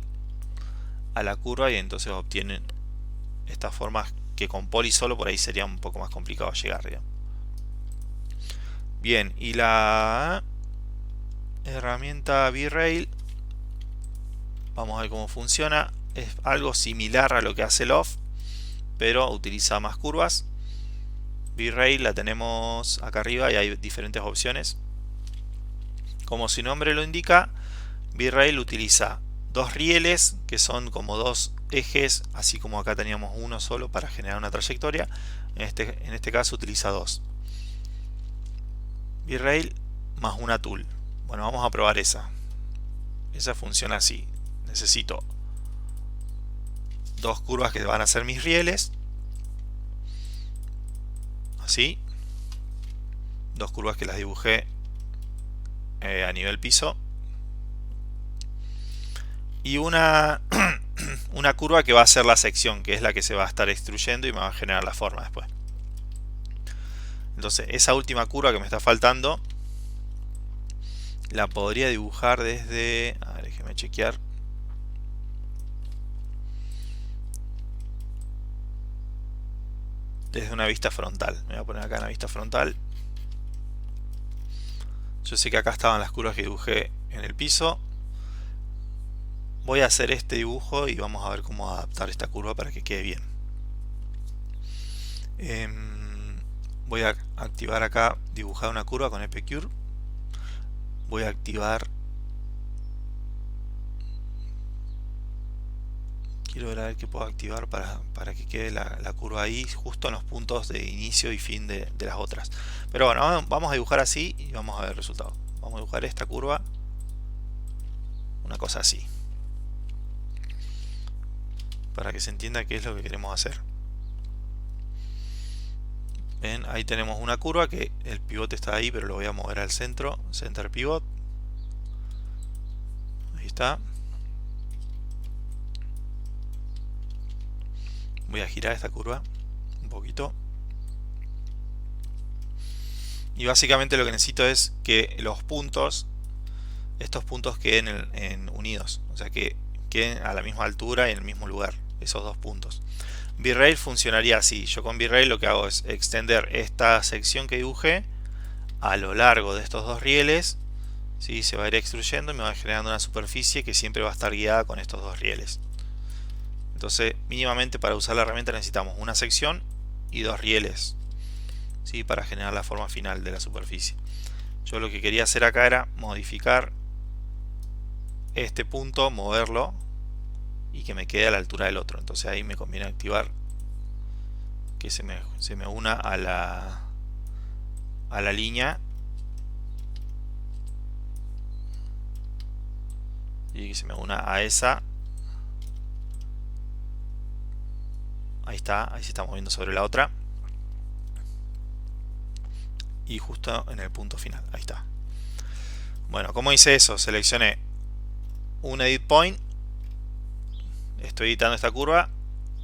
a la curva y entonces obtienen estas formas que con poly solo por ahí sería un poco más complicado llegar, digamos. Bien, y la herramienta V-Rail, vamos a ver cómo funciona. Es algo similar a lo que hace Loft, pero utiliza más curvas. V-Rail la tenemos acá arriba y hay diferentes opciones. Como su nombre lo indica, V-Rail utiliza dos rieles que son como dos ejes, así como acá teníamos uno solo para generar una trayectoria. En este caso utiliza dos. V-Rail más una tool. Bueno, vamos a probar esa. Esa funciona así. Necesito dos curvas que van a ser mis rieles. Así. Dos curvas que las dibujé a nivel piso. Y una curva que va a ser la sección, que es la que se va a estar extruyendo y me va a generar la forma después. Entonces esa última curva que me está faltando la podría dibujar desde... A ver, déjeme chequear. Desde una vista frontal. Me voy a poner acá en la vista frontal. Yo sé que acá estaban las curvas que dibujé en el piso. Voy a hacer este dibujo y vamos a ver cómo adaptar esta curva para que quede bien. Voy a activar acá, dibujar una curva con Epicure. Voy a activar... Quiero ver a ver qué puedo activar para que quede la curva ahí, justo en los puntos de inicio y fin de las otras. Pero bueno, vamos a dibujar así y vamos a ver el resultado. Vamos a dibujar esta curva. Una cosa así. Para que se entienda qué es lo que queremos hacer. Ven, ahí tenemos una curva que el pivote está ahí, pero lo voy a mover al centro. Center pivot. Ahí está. Voy a girar esta curva un poquito. Y básicamente lo que necesito es que los puntos, estos puntos queden unidos. O sea, que queden a la misma altura y en el mismo lugar. Esos dos puntos. V-Rail funcionaría así. Yo con V-Rail lo que hago es extender esta sección que dibujé a lo largo de estos dos rieles. ¿Sí? Se va a ir extruyendo y me va generando una superficie que siempre va a estar guiada con estos dos rieles. Entonces, mínimamente para usar la herramienta necesitamos una sección y dos rieles, ¿sí? Para generar la forma final de la superficie. Yo lo que quería hacer acá era modificar este punto, moverlo y que me quede a la altura del otro. Entonces ahí me conviene activar que se me una a la línea y que se me una a esa. Ahí está, ahí se está moviendo sobre la otra. Y justo en el punto final, ahí está. Bueno, ¿cómo hice eso? Seleccioné un edit point. Estoy editando esta curva.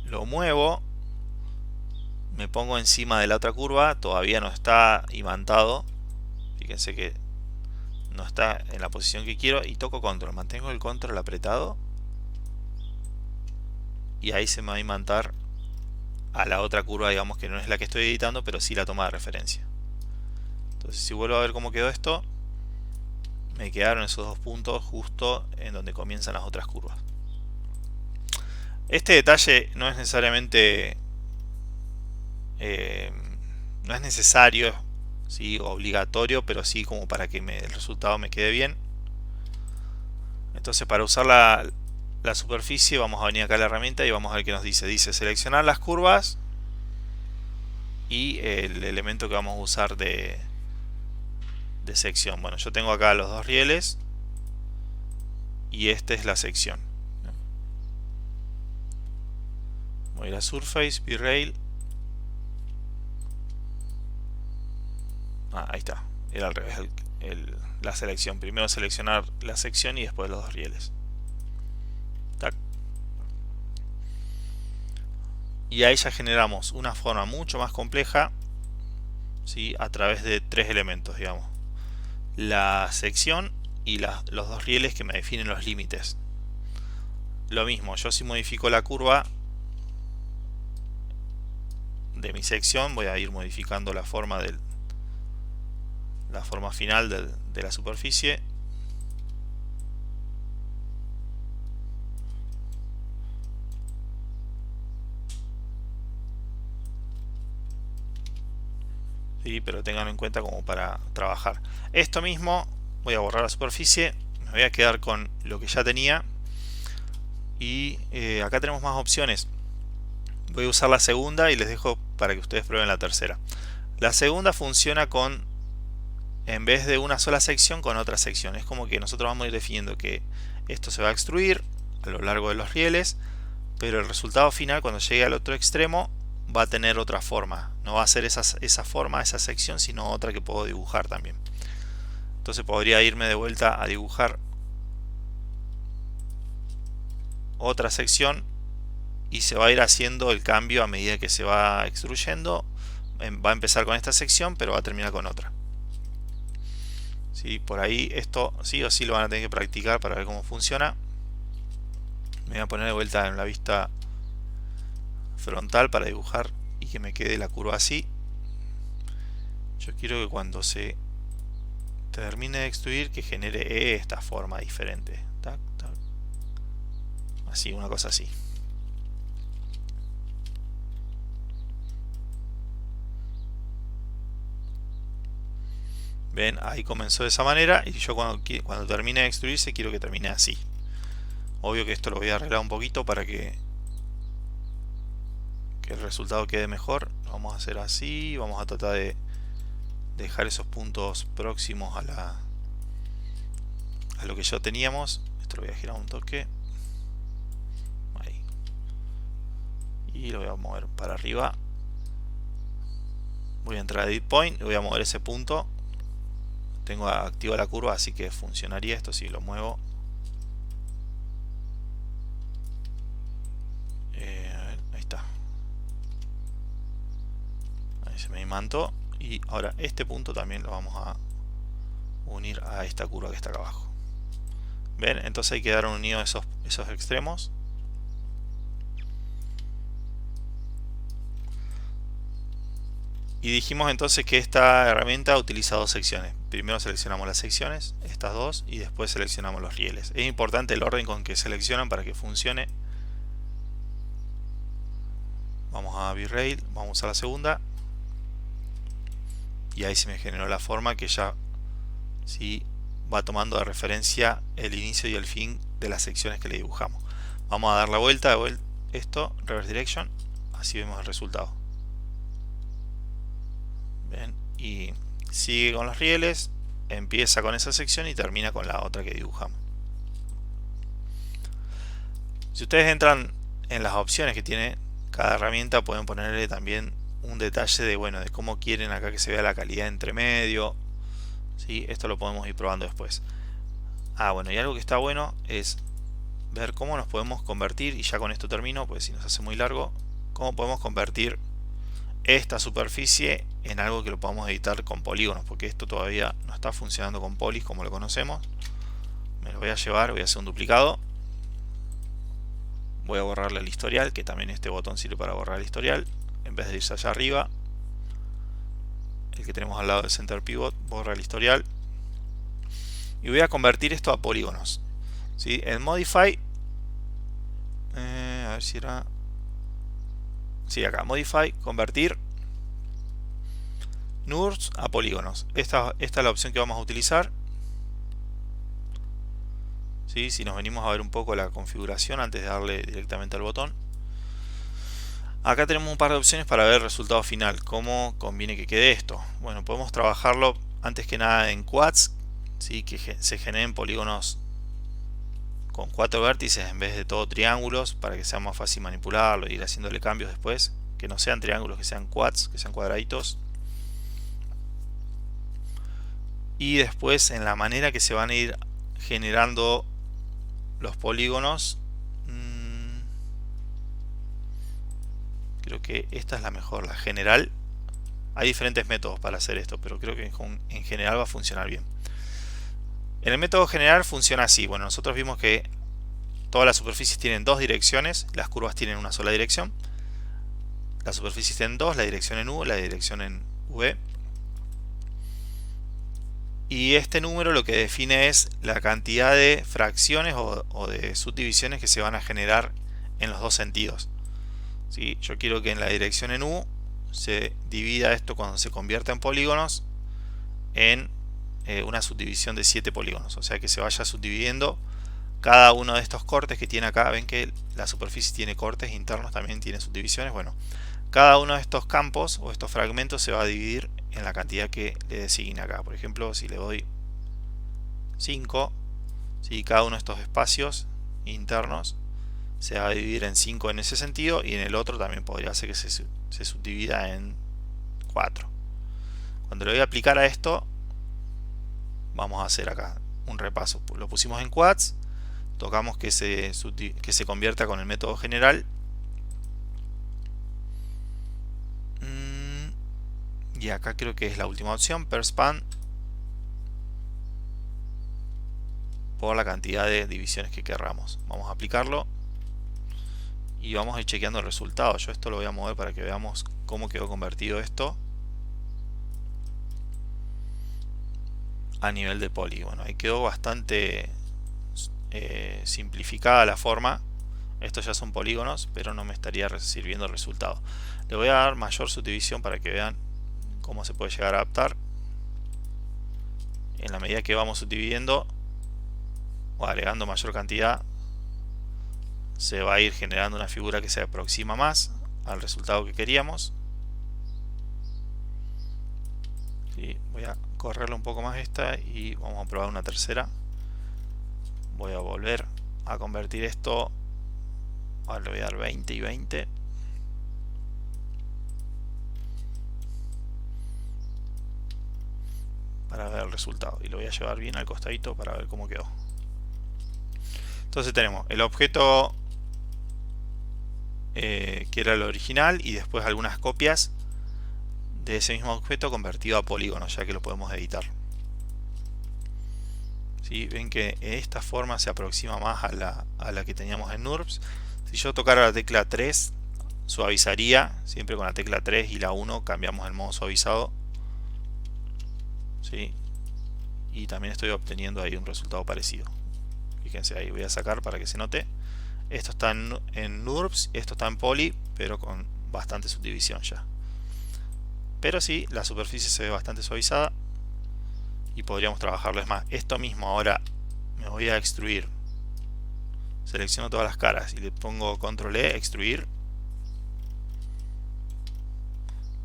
Lo muevo. Me pongo encima de la otra curva. Todavía no está imantado. Fíjense que no está en la posición que quiero. Y toco control. Mantengo el control apretado. Y ahí se me va a imantar a la otra curva, digamos, que no es la que estoy editando, pero sí la toma de referencia. Entonces, si vuelvo a ver cómo quedó esto, me quedaron esos dos puntos justo en donde comienzan las otras curvas. Este detalle no es necesariamente no es necesario, ¿sí? Obligatorio, pero sí como para que el resultado me quede bien. Entonces, para usar la superficie, vamos a venir acá a la herramienta y vamos a ver qué nos dice. Dice seleccionar las curvas y el elemento que vamos a usar de sección. Bueno, yo tengo acá los dos rieles y esta es la sección. Voy a ir a Surface, V-Rail. Ahí está. Era al revés la selección. Primero seleccionar la sección y después los dos rieles. Tac. Y ahí ya generamos una forma mucho más compleja, ¿sí? A través de tres elementos, digamos. La sección y los dos rieles que me definen los límites. Lo mismo, yo si modifico la curva de mi sección, voy a ir modificando la forma final de la superficie. Sí, pero tenganlo en cuenta como para trabajar. Esto mismo, voy a borrar la superficie, me voy a quedar con lo que ya tenía y acá tenemos más opciones. Voy a usar la segunda y les dejo para que ustedes prueben la tercera. La segunda funciona con, en vez de una sola sección, con otra sección. Es como que nosotros vamos a ir definiendo que esto se va a extruir a lo largo de los rieles, pero el resultado final, cuando llegue al otro extremo, va a tener otra forma. No va a ser esa forma, esa sección, sino otra que puedo dibujar también. Entonces podría irme de vuelta a dibujar otra sección y se va a ir haciendo el cambio a medida que se va extruyendo. Va a empezar con esta sección, pero va a terminar con otra. ¿Sí? Por ahí esto sí o sí lo van a tener que practicar para ver cómo funciona. Me voy a poner de vuelta en la vista frontal para dibujar y que me quede la curva así. Yo quiero que cuando se termine de extruir, que genere esta forma diferente. Tac, tac. Así, una cosa así. Ven, ahí comenzó de esa manera y yo cuando termine de extruirse quiero que termine así. Obvio que esto lo voy a arreglar un poquito para que el resultado quede mejor. Lo vamos a hacer así, vamos a tratar de dejar esos puntos próximos a lo que ya teníamos. Esto lo voy a girar un toque. Ahí. Y lo voy a mover para arriba. Voy a entrar a Edit Point y voy a mover ese punto. Tengo activa la curva, así que funcionaría esto si lo muevo. Ahí está. Ahí se me imantó. Y ahora este punto también lo vamos a unir a esta curva que está acá abajo. ¿Ven? Entonces ahí quedaron unidos esos extremos. Y dijimos entonces que esta herramienta utiliza dos secciones. Primero seleccionamos las secciones, estas dos, y después seleccionamos los rieles. Es importante el orden con que seleccionan para que funcione. Vamos a V-Rail, vamos a usar la segunda. Y ahí se me generó la forma que ya sí va tomando de referencia el inicio y el fin de las secciones que le dibujamos. Vamos a dar la vuelta, esto, Reverse Direction, así vemos el resultado. Bien, y sigue con los rieles, empieza con esa sección y termina con la otra que dibujamos. Si ustedes entran en las opciones que tiene cada herramienta, pueden ponerle también un detalle de, bueno, de cómo quieren acá que se vea la calidad entre medio. ¿Sí? Esto lo podemos ir probando después. Bueno, y algo que está bueno es ver cómo nos podemos convertir, y ya con esto termino, pues si nos hace muy largo, cómo podemos convertir esta superficie en algo que lo podamos editar con polígonos, porque esto todavía no está funcionando con polis como lo conocemos. Me lo voy a llevar, voy a hacer un duplicado, voy a borrarle el historial, que también este botón sirve para borrar el historial, en vez de irse allá arriba, el que tenemos al lado del center pivot, borra el historial, y voy a convertir esto a polígonos. ¿Sí? En Modify, a ver si era... Sí, acá, Modify, convertir NURBS a polígonos. Esta es la opción que vamos a utilizar. ¿Sí? Si nos venimos a ver un poco la configuración antes de darle directamente al botón. Acá tenemos un par de opciones para ver el resultado final. ¿Cómo conviene que quede esto? Bueno, podemos trabajarlo antes que nada en quads, ¿sí? Que se generen polígonos con 4 vértices en vez de todo triángulos, para que sea más fácil manipularlo e ir haciéndole cambios después, que no sean triángulos, que sean quads, que sean cuadraditos. Y después en la manera que se van a ir generando los polígonos, creo que esta es la mejor, la general. Hay diferentes métodos para hacer esto, pero creo que en general va a funcionar bien. En el método general funciona así. Bueno, nosotros vimos que todas las superficies tienen dos direcciones, las curvas tienen una sola dirección. Las superficies tienen dos, la dirección en U, la dirección en V. Y este número lo que define es la cantidad de fracciones o de subdivisiones que se van a generar en los dos sentidos. ¿Sí? Yo quiero que en la dirección en U se divida esto, cuando se convierta en polígonos, en una subdivisión de 7 polígonos, o sea que se vaya subdividiendo cada uno de estos cortes que tiene acá, ven que la superficie tiene cortes internos, también tiene subdivisiones. Bueno, cada uno de estos campos o estos fragmentos se va a dividir en la cantidad que le designe acá. Por ejemplo, si le doy 5, ¿sí? Cada uno de estos espacios internos se va a dividir en 5 en ese sentido, y en el otro también podría ser que se subdivida en 4. Cuando le voy a aplicar a esto, vamos a hacer acá un repaso. Lo pusimos en quads, tocamos que se convierta con el método general, y acá creo que es la última opción, per span, por la cantidad de divisiones que querramos. Vamos a aplicarlo y vamos a ir chequeando el resultado. Yo esto lo voy a mover para que veamos cómo quedó convertido esto a nivel de polígono. Ahí quedó bastante simplificada la forma. Estos ya son polígonos, pero no me estaría sirviendo el resultado. Le voy a dar mayor subdivisión para que vean cómo se puede llegar a adaptar. En la medida que vamos subdividiendo o agregando mayor cantidad, se va a ir generando una figura que se aproxima más al resultado que queríamos. ¿Sí? Voy a correrle un poco más esta y vamos a probar una tercera. Voy a volver a convertir esto. Ahora le voy a dar 20 y 20. Para ver el resultado. Y lo voy a llevar bien al costadito para ver cómo quedó. Entonces tenemos el objeto que era el original, y después algunas copias de ese mismo objeto convertido a polígonos, ya que lo podemos editar. ¿Sí? Ven que esta forma se aproxima más a la que teníamos en NURBS. Si yo tocara la tecla 3, suavizaría. Siempre con la tecla 3 y la 1 cambiamos el modo suavizado. ¿Sí? Y también estoy obteniendo ahí un resultado parecido. Fíjense, ahí voy a sacar para que se note. Esto está en NURBS, esto está en Poly, pero con bastante subdivisión ya. Pero sí, la superficie se ve bastante suavizada y podríamos trabajarlo. Es más, esto mismo ahora me voy a extruir. Selecciono todas las caras y le pongo control E, extruir.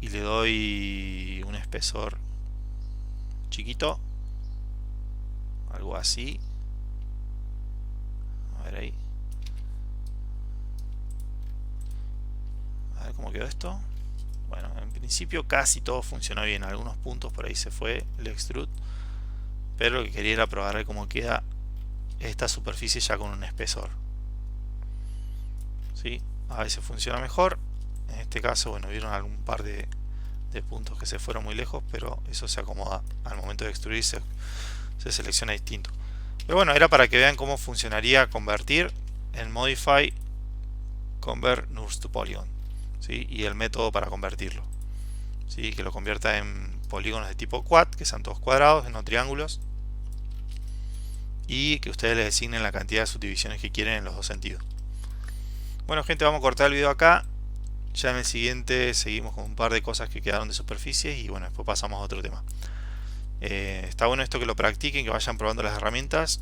Y le doy un espesor chiquito. Algo así. A ver ahí. A ver cómo quedó esto. Bueno, en principio casi todo funcionó bien. Algunos puntos por ahí se fue el extrude, pero lo que quería era probar cómo queda esta superficie ya con un espesor. ¿Sí? A veces funciona mejor. En este caso, bueno, vieron algún par de puntos que se fueron muy lejos, pero eso se acomoda al momento de extruirse, se selecciona distinto. Pero bueno, era para que vean cómo funcionaría convertir en Modify Convert NURBS to Polygon. ¿Sí? Y el método para convertirlo. ¿Sí? Que lo convierta en polígonos de tipo quad, que sean todos cuadrados, no triángulos. Y que ustedes les designen la cantidad de subdivisiones que quieren en los dos sentidos. Bueno, gente, vamos a cortar el video acá. Ya en el siguiente seguimos con un par de cosas que quedaron de superficie y bueno, después pasamos a otro tema. Está bueno esto que lo practiquen, que vayan probando las herramientas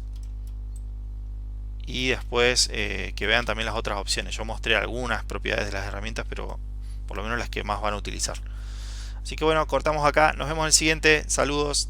y después que vean también las otras opciones. Yo mostré algunas propiedades de las herramientas, pero por lo menos las que más van a utilizar. Así que bueno, cortamos acá. Nos vemos en el siguiente. Saludos.